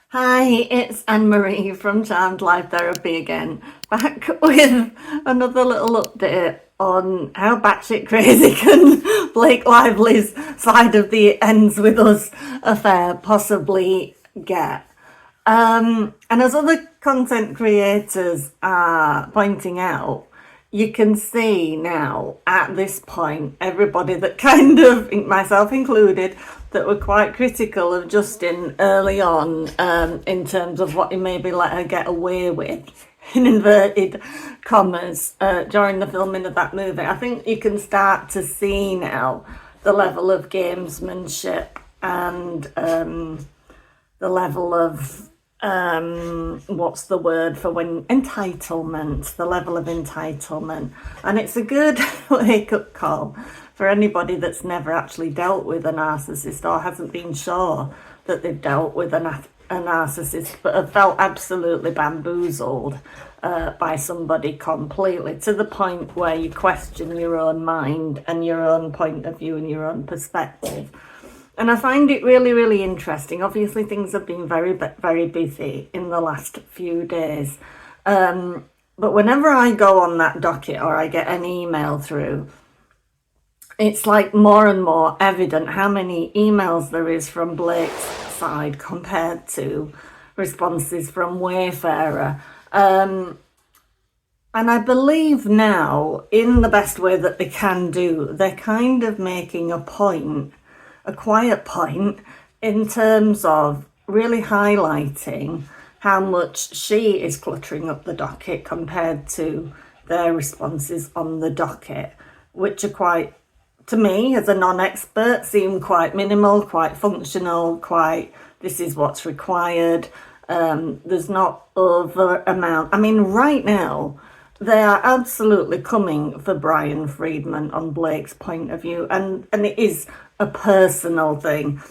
Hi, it's Anne-Marie from Charmed Life Therapy again, back with another little update on how batshit crazy can Blake Lively's side of the ends with us affair possibly get. And as other content creators are pointing out, you can see now at this point, everybody that kind of, myself included, that were quite critical of Justin early on in terms of what he maybe let her get away with, in inverted commas, during the filming of that movie. I think you can start to see now the level of gamesmanship and the level of what's the word for when entitlement, the level of entitlement. And it's a good wake-up call for anybody that's never actually dealt with a narcissist or hasn't been sure that they've dealt with a narcissist, but have felt absolutely bamboozled by somebody completely, to the point where you question your own mind and your own point of view and your own perspective. And I find it really, really interesting. Obviously, things have been very, very busy in the last few days. But whenever I go on that docket or I get an email through, it's like more and more evident how many emails there is from Blake's side compared to responses from Wayfarer. And I believe now, in the best way that they can do, they're kind of making a point, a quiet point, in terms of really highlighting how much she is cluttering up the docket compared to their responses on the docket, which are quite, to me as a non-expert, seem quite minimal, quite functional, quite this is what's required. There's not over amount. I mean, right now they are absolutely coming for Brian Friedman on Blake's point of view, and it is a personal thing.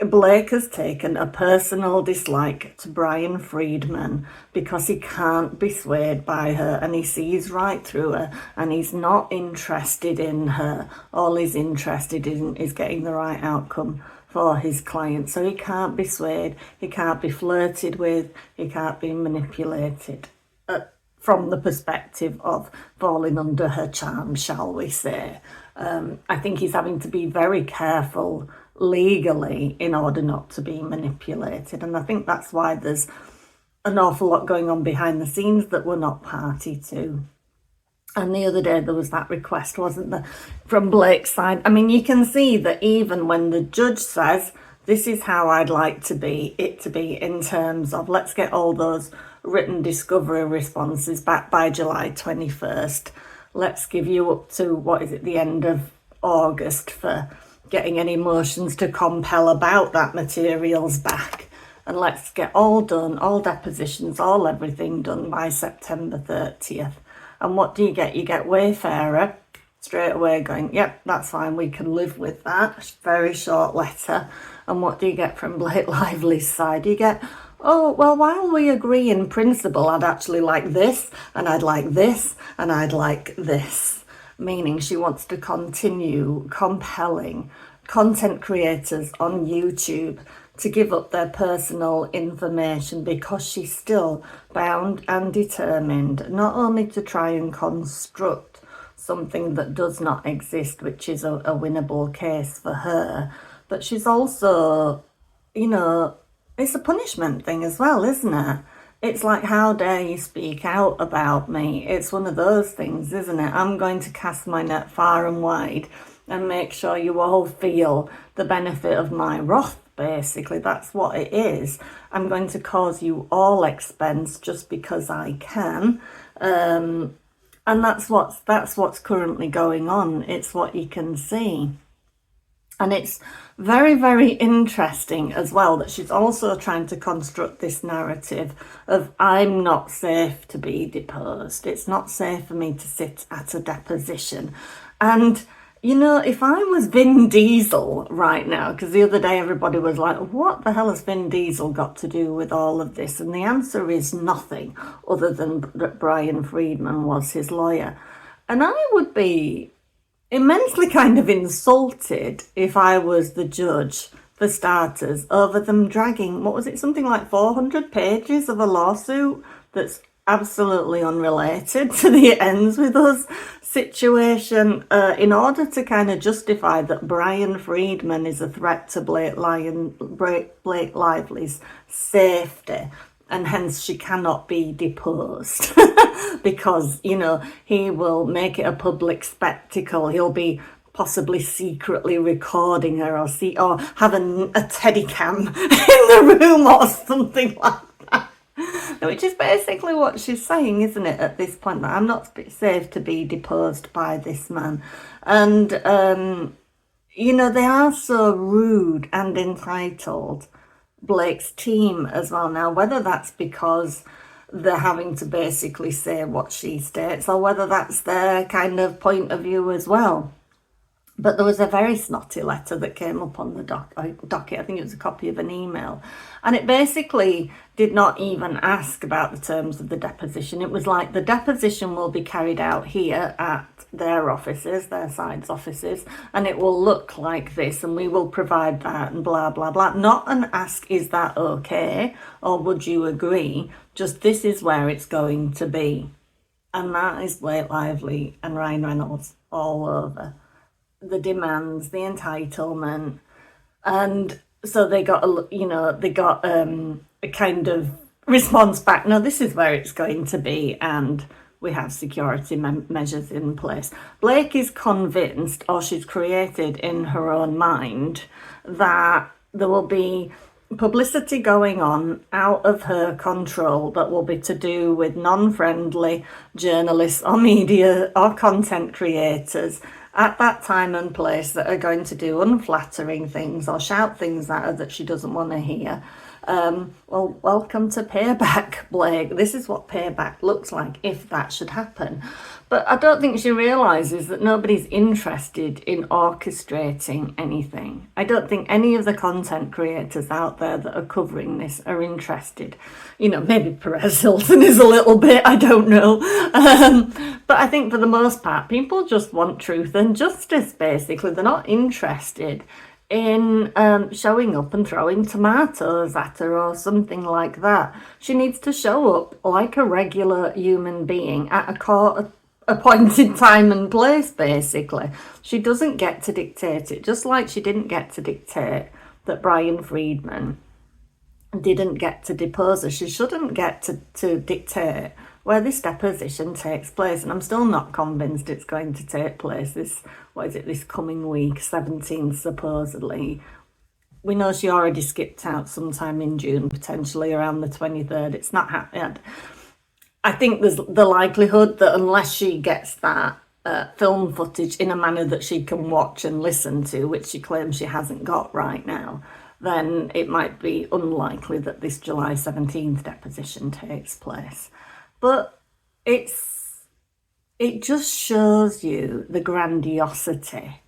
Blake has taken a personal dislike to Brian Friedman because he can't be swayed by her, and he sees right through her, and he's not interested in her. All he's interested in is getting the right outcome for his client. So he can't be swayed, he can't be flirted with, he can't be manipulated from the perspective of falling under her charm, shall we say. I think he's having to be very careful legally in order not to be manipulated, and I think that's why there's an awful lot going on behind the scenes that we're not party to. And the other day there was that request, wasn't there, from Blake's side. I mean, you can see that even when the judge says this is how I'd like to be in terms of let's get all those written discovery responses back by July 21st, let's give you up to what is it, the end of August for getting any motions to compel about that materials back, and let's get all done, all depositions, all everything done by September 30th. And what do? You get Wayfarer straight away going, yep, that's fine, we can live with that. Very short letter. And what do you get from Blake Lively's side? You get, oh, well, while we agree in principle, I'd actually like this, and I'd like this, and I'd like this. Meaning she wants to continue compelling content creators on YouTube to give up their personal information, because she's still bound and determined not only to try and construct something that does not exist, which is a winnable case for her, but she's also, you know, it's a punishment thing as well, isn't it? It's like, how dare you speak out about me? It's one of those things, isn't it? I'm going to cast my net far and wide and make sure you all feel the benefit of my wrath, basically. That's what it is. I'm going to cause you all expense just because I can. And that's what's currently going on. It's what you can see. And it's very, very interesting as well that she's also trying to construct this narrative of I'm not safe to be deposed. It's not safe for me to sit at a deposition. And, you know, if I was Vin Diesel right now, because the other day everybody was like, what the hell has Vin Diesel got to do with all of this? And the answer is nothing other than that Brian Friedman was his lawyer. And I would be immensely kind of insulted if I was the judge for starters, over them dragging, what was it, something like 400 pages of a lawsuit that's absolutely unrelated to the It Ends With Us situation, in order to kind of justify that Brian Friedman is a threat to Blake Lively's safety, and hence she cannot be deposed because, you know, he will make it a public spectacle. He'll be possibly secretly recording her, or having a teddy cam in the room or something like that. Which is basically what she's saying, isn't it, at this point, that I'm not safe to be deposed by this man. And, you know, they are so rude and entitled, Blake's team as well now, whether that's because they're having to basically say what she states, or whether that's their kind of point of view as well. But there was a very snotty letter that came up on the docket. I think it was a copy of an email. And it basically did not even ask about the terms of the deposition. It was like, the deposition will be carried out here at their offices, their side's offices, and it will look like this, and we will provide that, and blah, blah, blah. Not an ask, is that okay? Or would you agree? Just, this is where it's going to be. And that is Blake Lively and Ryan Reynolds all over. The demands, the entitlement, and so they got a kind of response back. No, this is where it's going to be, and we have security measures in place. Blake is convinced, or she's created in her own mind, that there will be publicity going on out of her control that will be to do with non-friendly journalists or media or content creators at that time and place that are going to do unflattering things or shout things at her that she doesn't want to hear. Well, welcome to payback, Blake. This is what payback looks like if that should happen. But I don't think she realises that nobody's interested in orchestrating anything. I don't think any of the content creators out there that are covering this are interested. You know, maybe Perez Hilton is a little bit, I don't know. But I think for the most part, people just want truth and justice, basically. They're not interested in showing up and throwing tomatoes at her or something like that. She needs to show up like a regular human being at a court appointed time and place, basically. She doesn't get to dictate it, just like she didn't get to dictate that Brian Friedman didn't get to depose her. She shouldn't get to dictate where this deposition takes place, and I'm still not convinced it's going to take place this coming week, 17th supposedly. We know she already skipped out sometime in June, potentially around the 23rd. It's not happened. I think there's the likelihood that unless she gets that film footage in a manner that she can watch and listen to, which she claims she hasn't got right now, then it might be unlikely that this July 17th deposition takes place. But it just shows you the grandiosity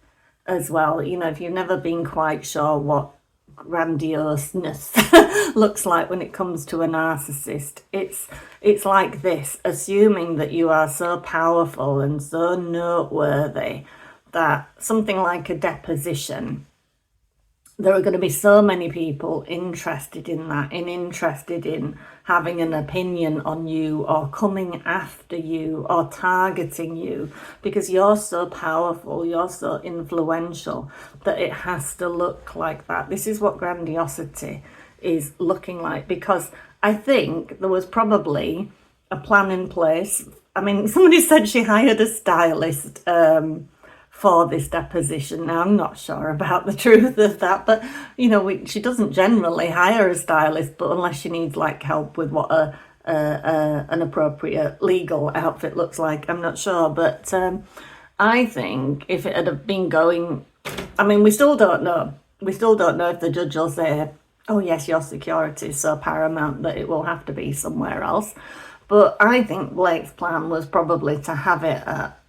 as well. You know, if you've never been quite sure what grandioseness looks like when it comes to a narcissist, it's like this, assuming that you are so powerful and so noteworthy that something like a deposition, there are going to be so many people interested in that, and interested in having an opinion on you or coming after you or targeting you because you're so powerful, you're so influential, that it has to look like that. This is what grandiosity is looking like, because I think there was probably a plan in place. I mean, somebody said she hired a stylist for this deposition. Now, I'm not sure about the truth of that, but you know, she doesn't generally hire a stylist, but unless she needs like help with what an appropriate legal outfit looks like, I'm not sure. But I think if it had been going, I mean, we still don't know if the judge will say, oh yes, your security is so paramount that it will have to be somewhere else. But I think Blake's plan was probably to have it at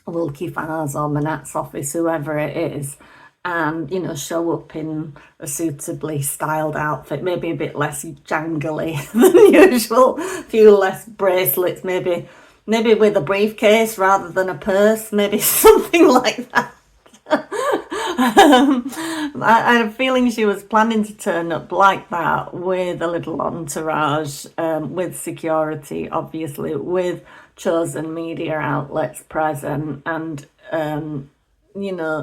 Wilkie Farr's or Manat's office, whoever it is, and, you know, show up in a suitably styled outfit, maybe a bit less jangly than usual, a few less bracelets, maybe with a briefcase rather than a purse, maybe something like that. I had a feeling she was planning to turn up like that with a little entourage, with security, obviously, with chosen media outlets present, and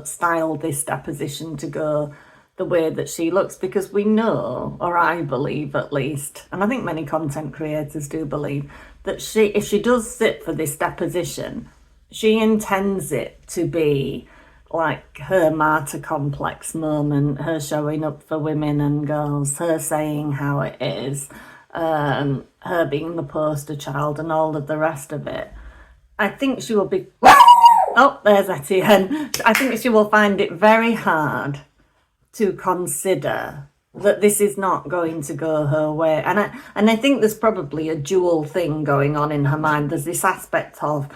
style this deposition to go the way that she looks, because we know, or I believe at least, and I think many content creators do believe, that if she does sit for this deposition, she intends it to be like her martyr complex moment, her showing up for women and girls, her saying how it is, her being the poster child and all of the rest of it. I think she will be... Oh, there's Etienne. I think she will find it very hard to consider that this is not going to go her way. And I think there's probably a dual thing going on in her mind. There's this aspect of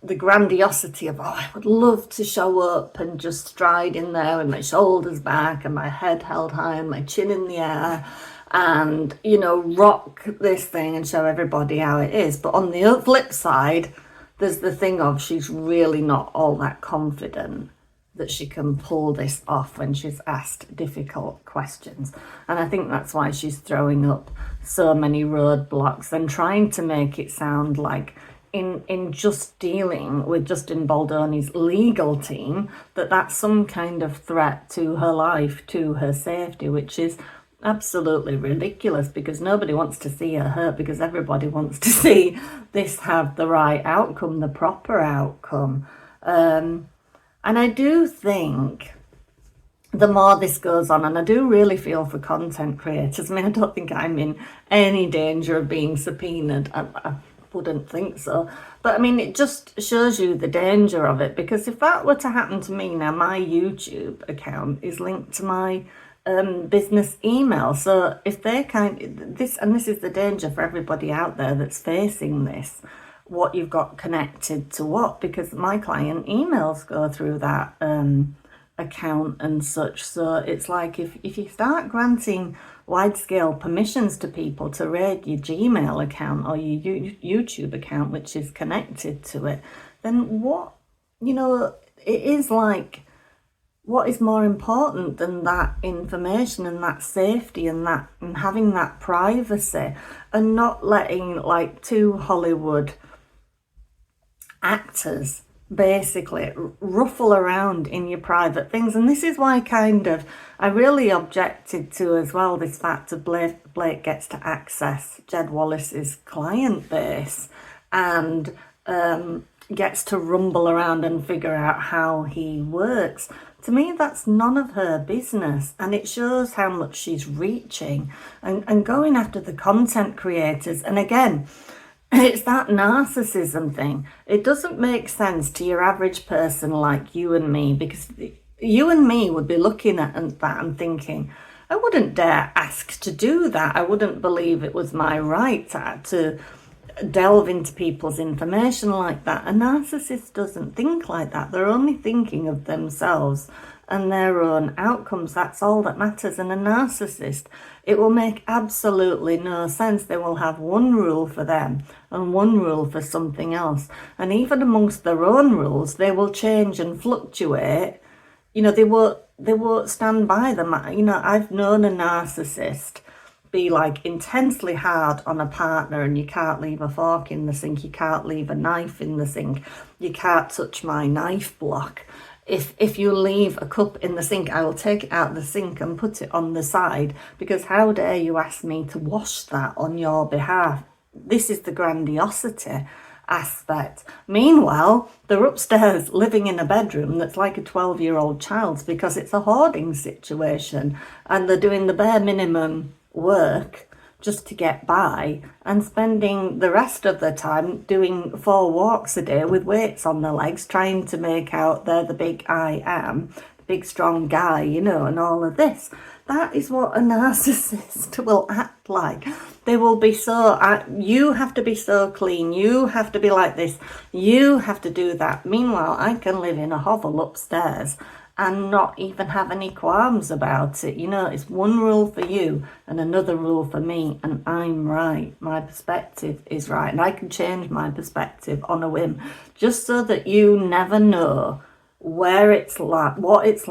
the grandiosity of, I would love to show up and just stride in there with my shoulders back and my head held high and my chin in the air and, rock this thing and show everybody how it is. But on the flip side, there's the thing of she's really not all that confident that she can pull this off when she's asked difficult questions. And I think that's why she's throwing up so many roadblocks and trying to make it sound like in just dealing with Justin Baldoni's legal team, that's some kind of threat to her life, to her safety, which is absolutely ridiculous, because nobody wants to see her hurt, because everybody wants to see this have the right outcome, the proper outcome. And I do think the more this goes on, and I do really feel for content creators. I mean, I don't think I'm in any danger of being subpoenaed. I wouldn't think so. But I mean, it just shows you the danger of it, because if that were to happen to me now, my YouTube account is linked to my business email. So if they this is the danger for everybody out there that's facing this, what you've got connected to what, because my client emails go through that account and such. So it's like if you start granting wide-scale permissions to people to raid your Gmail account or your YouTube account, which is connected to it, then what, it is like, what is more important than that information and that safety and having that privacy, and not letting like two Hollywood actors basically ruffle around in your private things. And this is why I really objected to as well this fact of Blake gets to access Jed Wallace's client base and gets to rumble around and figure out how he works. To me, that's none of her business, and it shows how much she's reaching and going after the content creators. And again, it's that narcissism thing. It doesn't make sense to your average person like you and me, because you and me would be looking at that and thinking, I wouldn't dare ask to do that. I wouldn't believe it was my right to delve into people's information like that. A narcissist doesn't think like that. They're only thinking of themselves and their own outcomes. That's all that matters. And a narcissist, it will make absolutely no sense. They will have one rule for them and one rule for something else. And even amongst their own rules, they will change and fluctuate. They won't stand by them. I've known a narcissist be like intensely hard on a partner, and you can't leave a fork in the sink, you can't leave a knife in the sink, you can't touch my knife block. If you leave a cup in the sink, I will take it out of the sink and put it on the side, because how dare you ask me to wash that on your behalf? This is the grandiosity aspect. Meanwhile, they're upstairs living in a bedroom that's like a 12-year-old child's, because it's a hoarding situation, and they're doing the bare minimum work just to get by, and spending the rest of the time doing 4 walks a day with weights on their legs, trying to make out they're the big I am, the big strong guy, and all of this. That is what a narcissist will act like. They will be you have to be so clean, you have to be like this, you have to do that. Meanwhile, I can live in a hovel upstairs and not even have any qualms about it. It's one rule for you and another rule for me, and I'm right. My perspective is right, and I can change my perspective on a whim, just so that you never know where it's like, what it's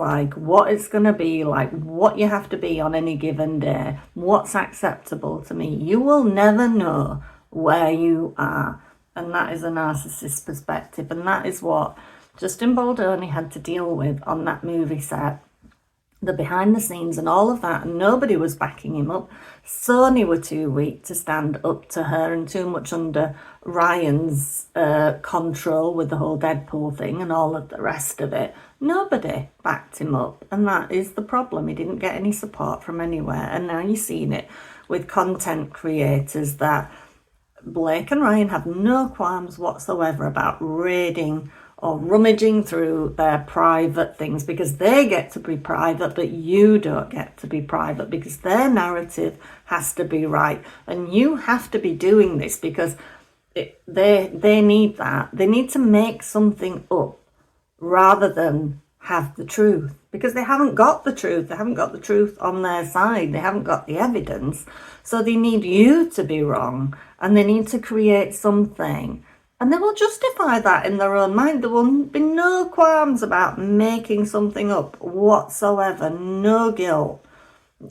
going to be like, what you have to be on any given day, what's acceptable to me. You will never know where you are. And that is a narcissist perspective. And that is what Justin Baldoni had to deal with on that movie set. The behind the scenes and all of that, and nobody was backing him up. Sony were too weak to stand up to her and too much under Ryan's control with the whole Deadpool thing and all of the rest of it. Nobody backed him up, and that is the problem. He didn't get any support from anywhere, and now you've seen it with content creators that Blake and Ryan have no qualms whatsoever about raiding or rummaging through their private things, because they get to be private, but you don't get to be private, because their narrative has to be right. And you have to be doing this because they need that. They need to make something up rather than have the truth, because they haven't got the truth. They haven't got the truth on their side. They haven't got the evidence. So they need you to be wrong, and they need to create something. And they will justify that in their own mind. There will be no qualms about making something up whatsoever. No guilt.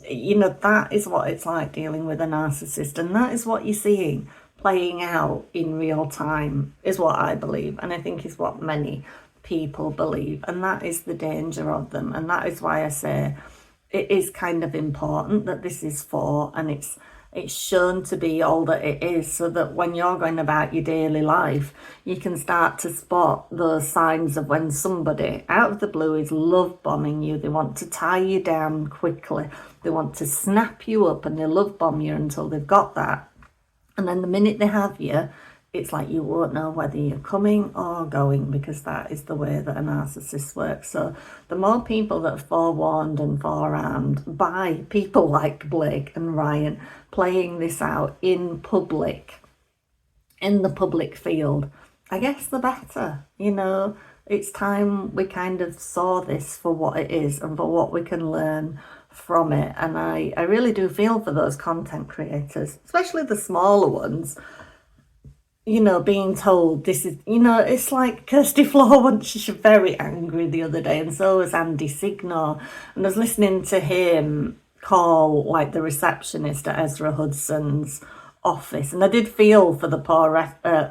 You know, that is what it's like dealing with a narcissist. And that is what you're seeing playing out in real time, is what I believe. And I think is what many people believe. And that is the danger of them. And that is why I say it is kind of important that this is for, and it's shown to be all that it is, so that when you're going about your daily life, you can start to spot those signs of when somebody out of the blue is love bombing you. They want to tie you down quickly. They want to snap you up, and they love bomb you until they've got that. And then the minute they have you, it's like you won't know whether you're coming or going, because that is the way that a narcissist works. So the more people that are forewarned and forearmed by people like Blake and Ryan playing this out in public, in the public field, I guess the better. You know, it's time we kind of saw this for what it is and for what we can learn from it. And I really do feel for those content creators, especially the smaller ones, you know, being told this is, you know, it's like Kirsty Floor, she's very angry the other day, and so was Andy Signor. And I was listening to him call like the receptionist at Ezra Hudson's office, and I did feel for the poor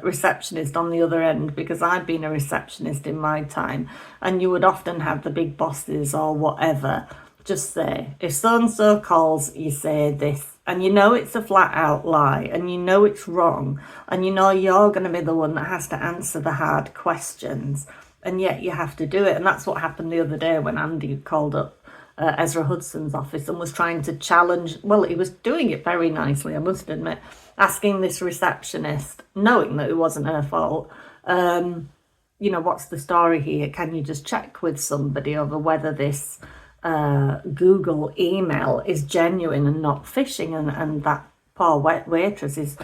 receptionist on the other end, because I've been a receptionist in my time, and you would often have the big bosses or whatever just say, if so-and-so calls, you say this. And you know it's a flat out lie, and you know it's wrong, and you know you're going to be the one that has to answer the hard questions, and yet you have to do it. And that's what happened the other day when Andy called up Ezra Hudson's office and was trying to challenge, well, he was doing it very nicely, I must admit, asking this receptionist, knowing that it wasn't her fault, you know, what's the story here? Can you just check with somebody over whether this Google email is genuine and not phishing? And that poor waitress is,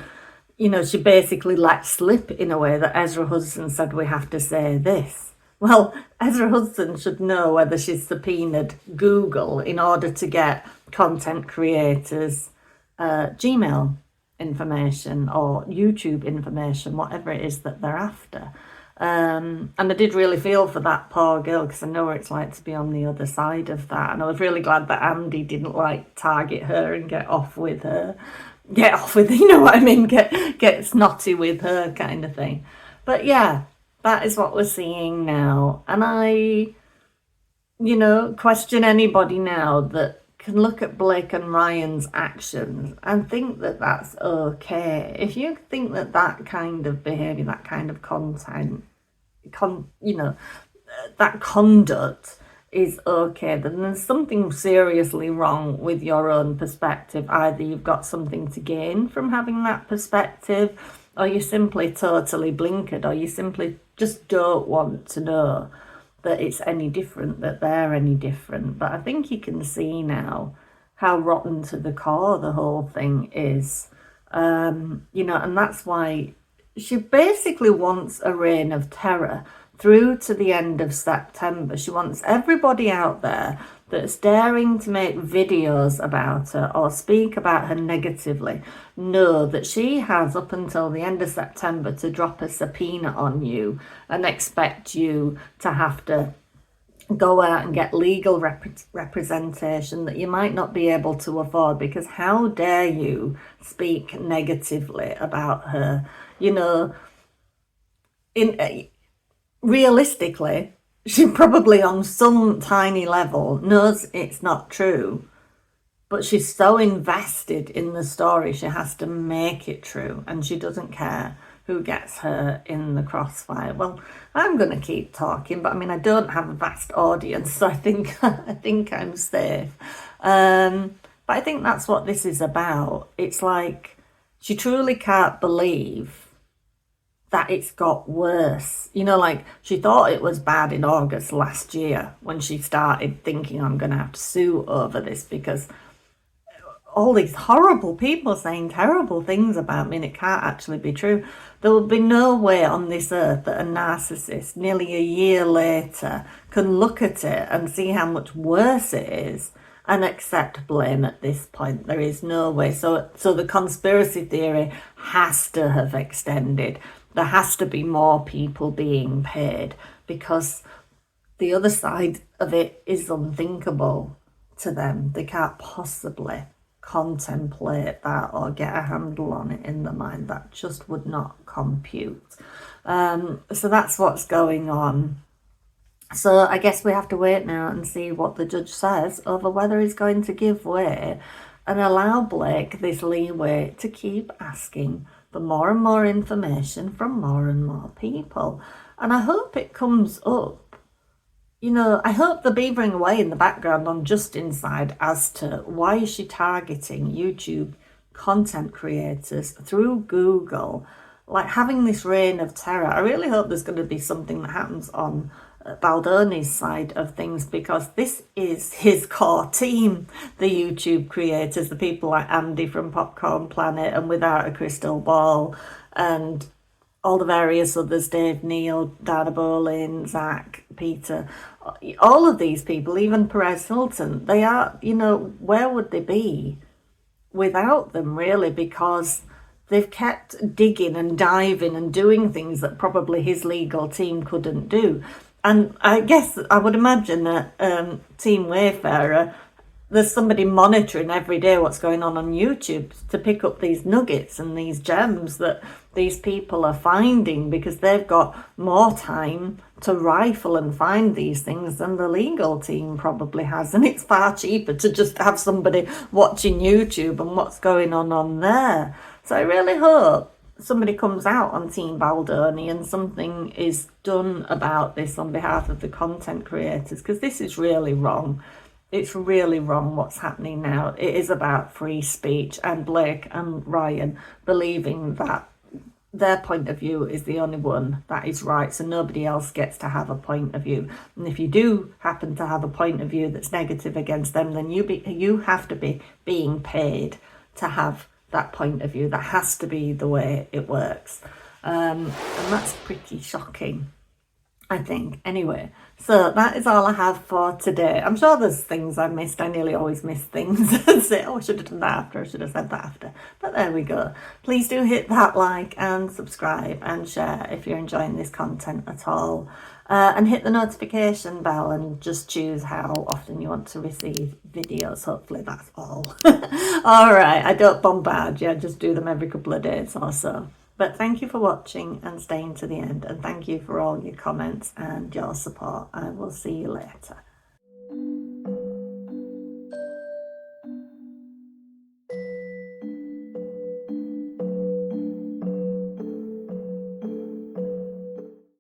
you know, she basically let slip in a way that Ezra Hudson said we have to say this. Well, Ezra Hudson should know whether she's subpoenaed Google in order to get content creators Gmail information or YouTube information, whatever it is that they're after. And I did really feel for that poor girl, because I know what it's like to be on the other side of that. And I was really glad that Andy didn't like target her and get off with her, you know what I mean, get snotty with her kind of thing. But yeah, that is what we're seeing now. And I, you know, question anybody now that can look at Blake and Ryan's actions and think that that's okay. If you think that that kind of behaviour, that kind of content, you know, that conduct is okay, then there's something seriously wrong with your own perspective. Either you've got something to gain from having that perspective, or you're simply totally blinkered, or you simply just don't want to know that it's any different, that they're any different. But I think you can see now how rotten to the core the whole thing is. You know, and that's why she basically wants a reign of terror through to the end of September. She wants everybody out there that's daring to make videos about her or speak about her negatively know that she has up until the end of September to drop a subpoena on you and expect you to have to go out and get legal representation that you might not be able to afford, because how dare you speak negatively about her? You know, realistically, she probably on some tiny level knows it's not true, but she's so invested in the story she has to make it true, and she doesn't care who gets her in the crossfire. Well, I'm going to keep talking, but I mean, I don't have a vast audience, so I think I'm safe. But I think that's what this is about. It's like she truly can't believe that it's got worse. You know, like she thought it was bad in August last year when she started thinking, I'm going to have to sue over this because all these horrible people saying terrible things about me, and it can't actually be true. There will be no way on this earth that a narcissist nearly a year later can look at it and see how much worse it is and accept blame at this point. There is no way. So the conspiracy theory has to have extended. There has to be more people being paid, because the other side of it is unthinkable to them. They can't possibly contemplate that or get a handle on it in the mind. That just would not compute. So that's what's going on. So I guess we have to wait now and see what the judge says over whether he's going to give way and allow Blake this leeway to keep asking for more and more information from more and more people. And I hope it comes up. You know, I hope they're beavering away in the background on Justin's side as to why is she targeting YouTube content creators through Google, like having this reign of terror. I really hope there's going to be something that happens on Baldoni's side of things, because this is his core team, the YouTube creators, the people like Andy from Popcorn Planet and Without a Crystal Ball, and all the various others, Dave Neal, Dana Bolin, Zach, Peter, all of these people, even Perez Hilton, they are, you know, where would they be without them, really? Because they've kept digging and diving and doing things that probably his legal team couldn't do. And I guess I would imagine that Team Wayfarer, there's somebody monitoring every day what's going on YouTube to pick up these nuggets and these gems that these people are finding, because they've got more time to rifle and find these things than the legal team probably has. And it's far cheaper to just have somebody watching YouTube and what's going on there. So I really hope somebody comes out on Team Baldoni and something is done about this on behalf of the content creators, because this is really wrong. It's really wrong what's happening now. It is about free speech, and Blake and Ryan believing that their point of view is the only one that is right, so nobody else gets to have a point of view. And if you do happen to have a point of view that's negative against them, then you have to be being paid to have that point of view. That has to be the way it works. And that's pretty shocking, I think. Anyway, so that is all I have for today. I'm sure there's things I missed. I nearly always miss things and say, oh, I should have done that after, I should have said that after. But there we go. Please do hit that like and subscribe and share if you're enjoying this content at all. And hit the notification bell and just choose how often you want to receive videos. Hopefully that's all. All right, I don't bombard you. I just do them every couple of days or so. But thank you for watching and staying to the end. And thank you for all your comments and your support. I will see you later.